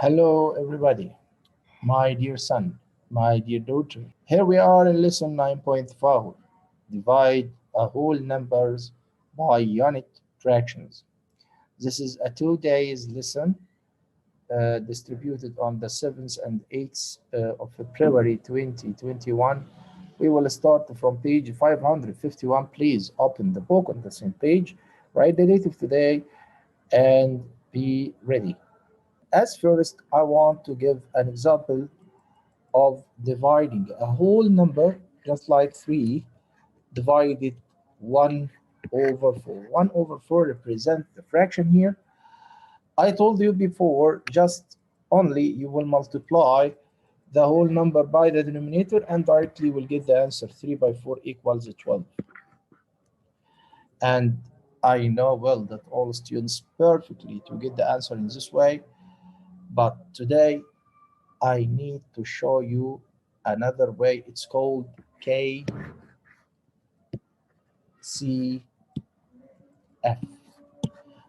Hello, everybody, my dear son, my dear daughter. Here we are in lesson 9.4. Divide a whole numbers by unit fractions. This is a 2 days lesson distributed on the 7th and 8th of February 2021. We will start from page 551. Please open the book on the same page, write the date of today, and be ready. As first, I want to give an example of dividing a whole number, just like 3, divided 1 over 4. 1 over 4 represents the fraction here. I told you before, just only you will multiply the whole number by the denominator and directly will get the answer. 3 by 4 equals 12. And I know well that all students perfectly to get the answer in this way, but today I need to show you another way. It's called KCF.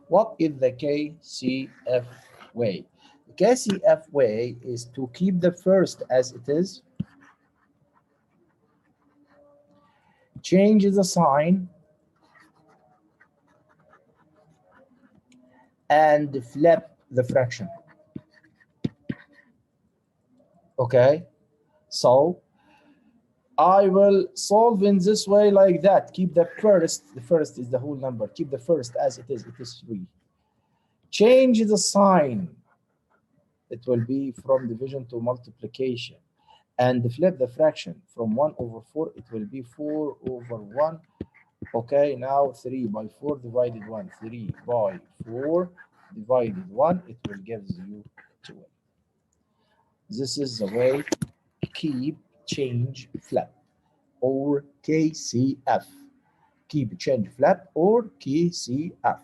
What is the KCF way? The KCF way is to keep the first as it is, change the sign, and flip the fraction. Okay, so I will solve in this way like that. Keep the first is the whole number. Keep the first as it is 3. Change the sign. It will be from division to multiplication. And flip the fraction from 1 over 4, it will be 4 over 1. Okay, now 3 by 4 divided 1. 3 by 4 divided 1, it will give you 12. This is the way keep, change, flip, or KCF. Keep, change, flip, or KCF.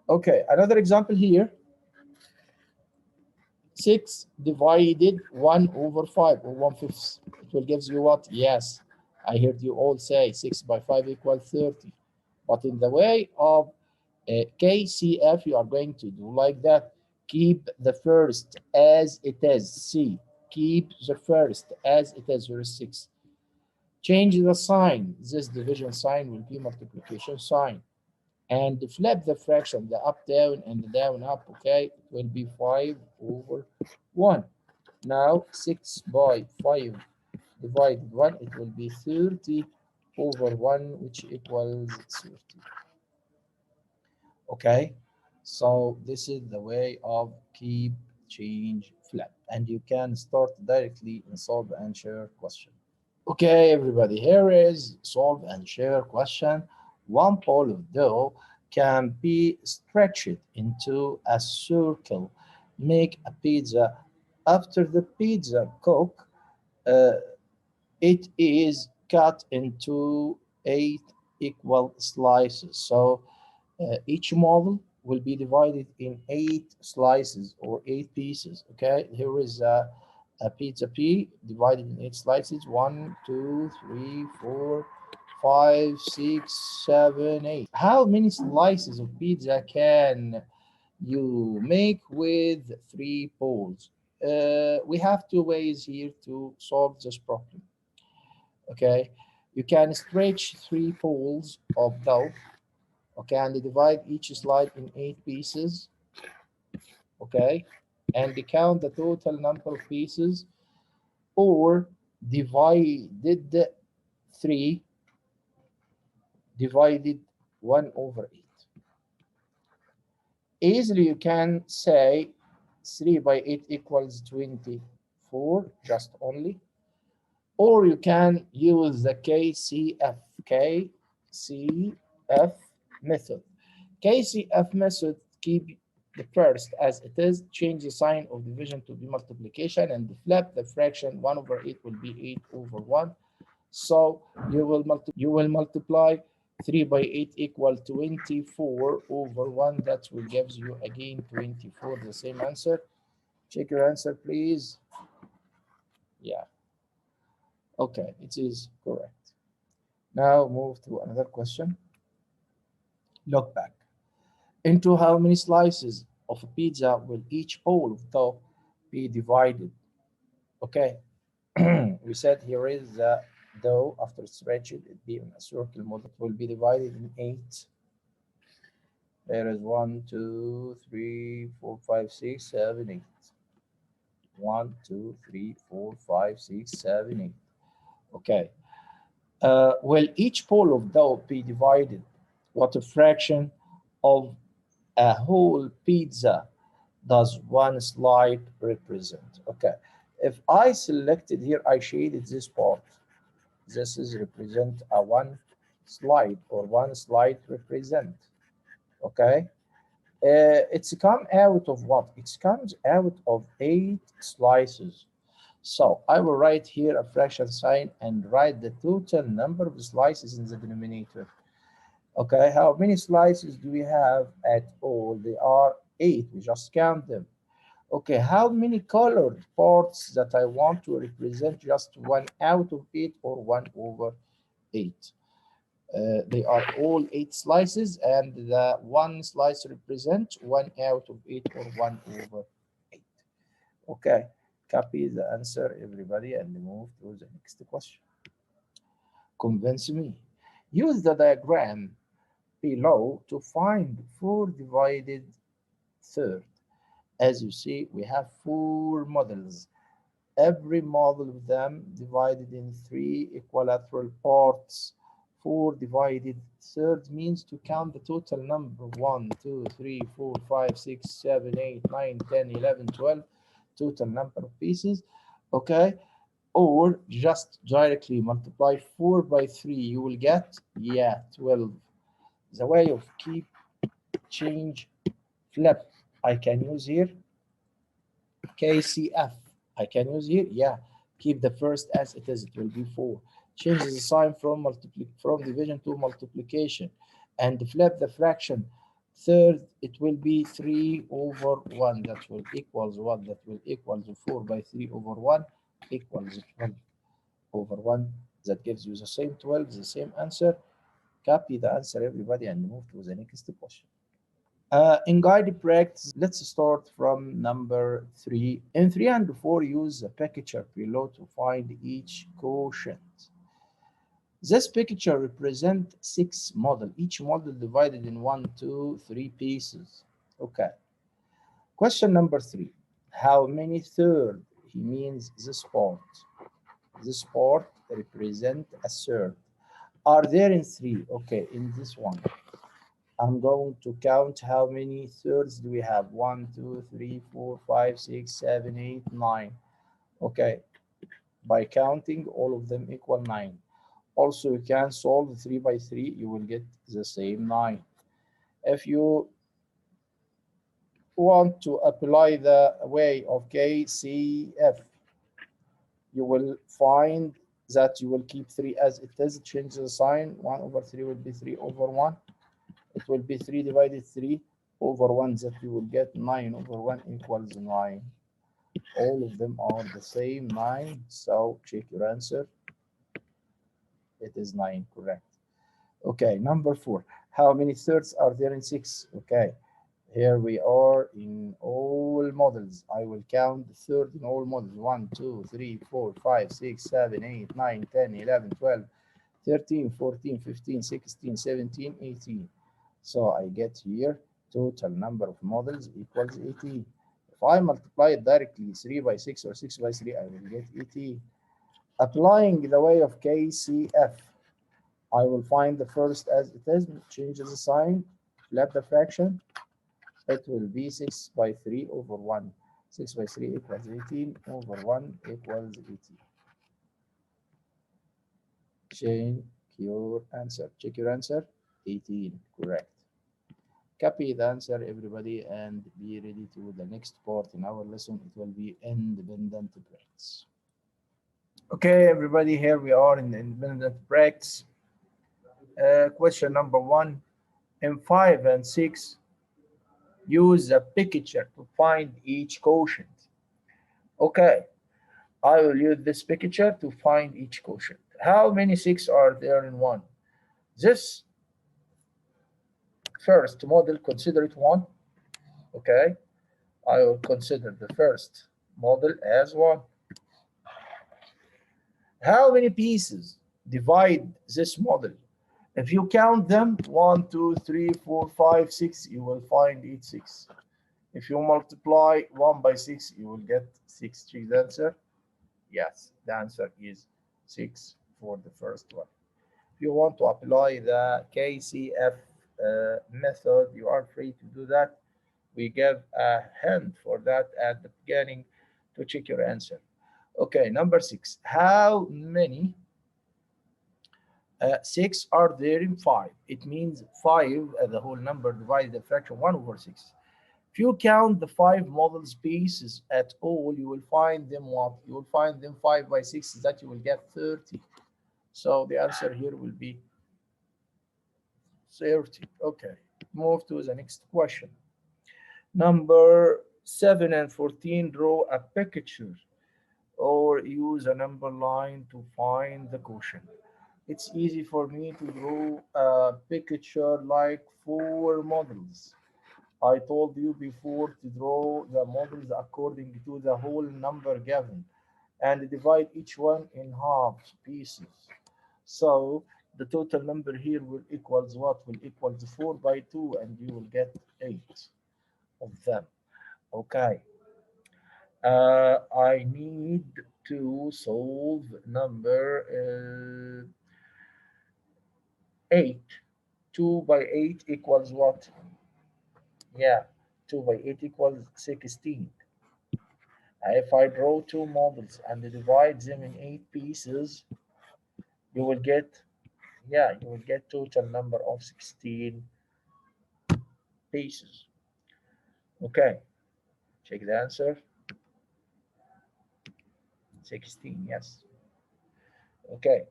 Okay, another example here. 6 divided 1 over 5, or 1/5. It will give you what? Yes, I heard you all say 6 by 5 equals 30. But in the way of KCF, you are going to do like that. Keep the first as it is. See, keep the first as it is. Here is 6. Change the sign. This division sign will be multiplication sign. And flip the fraction, the up down and the down up. Okay, it will be 5 over 1. Now 6 by 5 divided 1, it will be 30 over 1, which equals 30. Okay, so this is the way of keep, change, flip, and you can start directly and solve and share question. Okay, everybody, here is solve and share question. One ball of dough can be stretched into a circle. Make a pizza. After the pizza cook, it is cut into 8 equal slices. So each model will be divided in 8 slices or 8 pieces. Okay, here is a pizza P divided in 8 slices. 1, 2, 3, 4, 5, 6, 7, 8. How many slices of pizza can you make with 3 poles? We have 2 ways here to solve this problem. Okay, you can stretch 3 poles of dough. Okay, and divide each slide in 8 pieces. Okay, and count the total number of pieces, or divided 3 divided 1 over 8. Easily you can say 3 by 8 equals 24, just only. Or you can use the KCF method. KCF method, keep the first as it is, change the sign of division to be multiplication, and flip the fraction. 1 over 8 will be 8 over 1. So you will multiply 3 by 8 equal 24 over 1. That will give you again 24, the same answer. Check your answer, please. Yeah. Okay, it is correct. Now move to another question. Look back. Into how many slices of a pizza will each bowl of dough be divided. Okay, we said here is the dough after stretched, it be in a circle model, it will be divided in 8. There is 1, 2, 3, 4, 5, 6, 7, 8. 1, 2, 3, 4, 5, 6, 7, 8. Okay. Will each pole of dough be divided? What a fraction of a whole pizza does one slide represent? Okay. If I selected here, I shaded this part. This is represent a one slide, or one slide represent. Okay. It's come out of what? It comes out of 8 slices. So I will write here a fraction sign and write the total number of slices in the denominator. Okay, how many slices do we have at all? They are 8. We just count them. Okay, how many colored parts that I want to represent just 1 out of 8 or 1 over 8? They are all 8 slices, and the one slice represents 1 out of 8 or 1 over 8. Okay, copy the answer, everybody, and move to the next question. Convince me. Use the diagram below to find 4 divided third. As you see, we have 4 models. Every model of them divided in 3 equilateral parts. 4 divided thirds means to count the total number of 1, 2, 3, 4, 5, 6, 7, 8, 9, 10, 11, 12, total number of pieces. Okay, or just directly multiply 4 by 3, you will get, yeah, 12. The way of keep, change, flip, I can use here KCF. I can use here, yeah. Keep the first as it is, it will be 4. Change the sign from division to multiplication, and flip the fraction. Third, it will be 3 over 1. That will equals what? That will equals 4 by 3 over 1 equals 12 over 1. That gives you the same 12, the same answer. Copy the answer, everybody, and move to the next question. In guided practice, let's start from number 3. In 3 and 4, use the picture below to find each quotient. This picture represents 6 models, each model divided in 1, 2, 3 pieces. Okay. Question number 3. How many thirds? He means this part. This part represents a third. Are there in 3? Okay, in this one. I'm going to count how many thirds do we have. 1, 2, 3, 4, 5, 6, 7, 8, 9. Okay, by counting all of them equal 9. Also, you can solve 3 by 3, you will get the same 9. If you want to apply the way of KCF, you will find that you will keep 3 as it is, change the sign. 1 over 3 will be 3 over 1. It will be 3 divided 3 over 1, that you will get 9 over 1 equals 9. All of them are the same 9, so check your answer. It is 9, correct. Okay, number 4. How many thirds are there in 6? Okay, here we are in all models. I will count the third in all models. 1, 2, 3, 4, 5, 6, 7, 8, 9, 10, 11, 12, 13, 14, 15, 16, 17, 18. So I get here total number of models equals 18. If I multiply it directly 3 by 6 or 6 by 3, I will get 18. Applying the way of KCF, I will find the first as it is, change the sign, flip the fraction. It will be 6 by 3 over 1. 6 by 3 equals 18 over 1 equals 18. Check your answer. Check your answer. 18, correct. Copy the answer, everybody, and be ready to the next part in our lesson. It will be independent practice. Okay, everybody, here we are in the independent practice. Question number 1. In 5 and 6, use a picture to find each quotient. Okay, I will use this picture to find each quotient. How many 6 are there in 1? This first model, consider it 1. Okay, I will consider the first model as 1. How many pieces divide this model? If you count them, 1, 2, 3, 4, 5, 6, you will find each 6. If you multiply 1 by 6, you will get 6. Choose the answer. Yes, the answer is 6 for the first one. If you want to apply the KCF method, you are free to do that. We give a hint for that at the beginning to check your answer. Okay, number 6. How many 6 are there in 5? It means 5, the whole number divided the fraction 1 over 6. If you count the 5 models pieces at all, you will find them what? You will find them 5 by 6, that you will get 30. So the answer here will be 30. Okay, move to the next question. Number 7 and 14, draw a picture or use a number line to find the quotient. It's easy for me to draw a picture like 4 models. I told you before to draw the models according to the whole number given and divide each one in half pieces. So the total number here will equals what? Will equals 4 by 2 and you will get 8 of them. Okay. I need to solve number 8. 2 by 8 equals what? Yeah, 2 by 8 equals 16. If I draw 2 models and divide them in 8 pieces, you will get, yeah, you will get total number of 16 pieces. Okay, check the answer. 16, yes. Okay,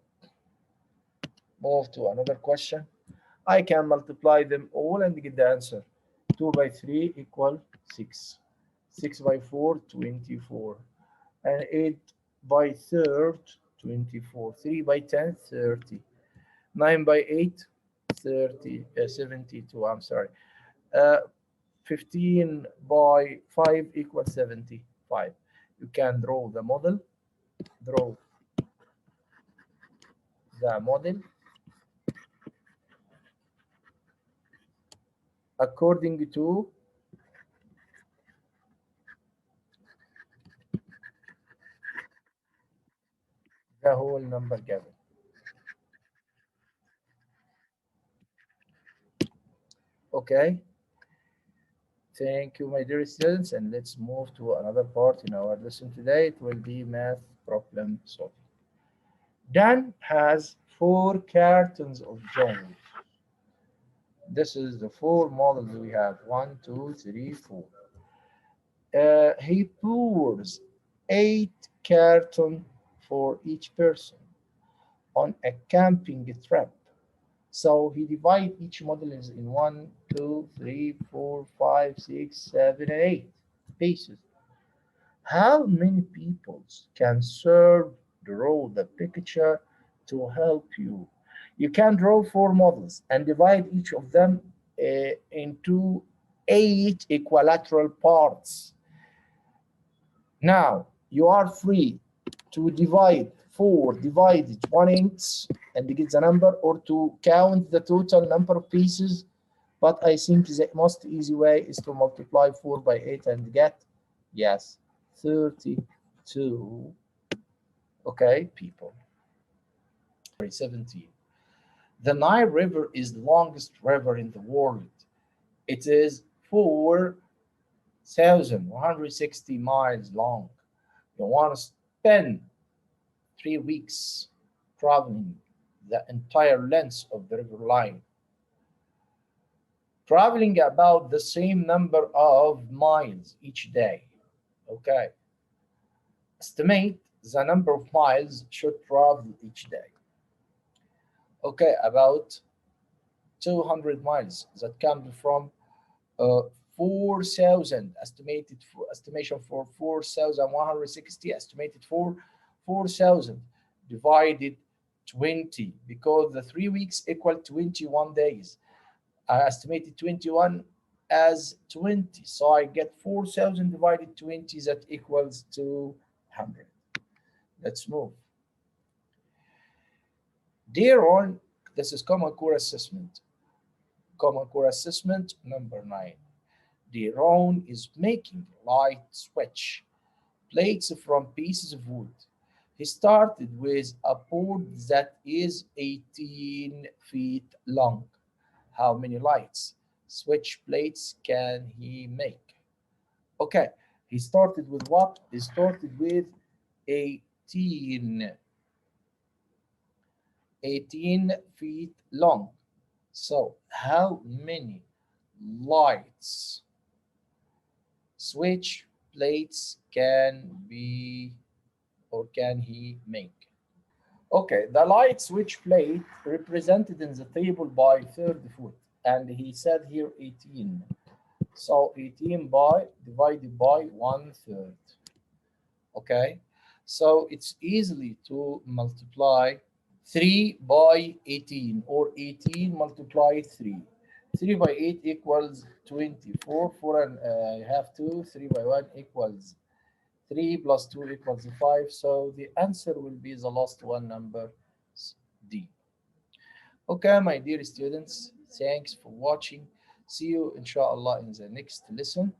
move to another question. I can multiply them all and get the answer. 2 by 3 equal 6. 6 by 4, 24. And 8 by 3rd, 24. 3 by 10, 30. 9 by 8, 30, 72, I'm sorry. Uh, 15 by 5 equals 75. You can draw the model. Draw the model according to the whole number given. Okay. Thank you, my dear students, and let's move to another part in our lesson today. It will be math problem solving. Dan has 4 cartons of jam. This is the 4 models we have. 1, 2, 3, 4. He pours 8 cartons for each person on a camping trip. So he divides each model in 1, 2, 3, 4, 5, 6, 7, and 8 pieces. How many people can serve draw the picture to help you? You can draw 4 models and divide each of them into 8 equilateral parts. Now you are free to divide 4 divided 1/8 and get the number, or to count the total number of pieces. But I think the most easy way is to multiply 4 by 8 and get, yes, 32, okay, people. 17. The Nile River is the longest river in the world. It is 4,160 miles long. You want to spend 3 weeks traveling the entire length of the river line, traveling about the same number of miles each day. Okay. Estimate the number of miles should travel each day. Okay, about 200 miles. That comes from 4,000 estimated for estimation for 4,160 estimated for 4,000 divided 20, because the 3 weeks equal 21 days. I estimated 21 as 20. So I get 4,000 divided 20, that equals 200. Let's move. Dear on, this is common core assessment. Common core assessment number 9. Deron is making light switch plates from pieces of wood. He started with a board that is 18 feet long. How many lights switch plates can he make? Okay, he started with what? He started with 18, 18 feet long. So, how many lights switch plates can be or can he make? Okay, the light switch plate represented in the table by third foot, and he said here 18. So 18 by divided by 1/3. Okay, so it's easily to multiply 3 by 18 or 18 multiply 3. 3 by 8 equals 24. 4 and I have 2. 3 by 1 equals 3 plus 2 equals 5. So the answer will be the last one, number D. Okay, my dear students, thanks for watching. See you inshallah in the next lesson.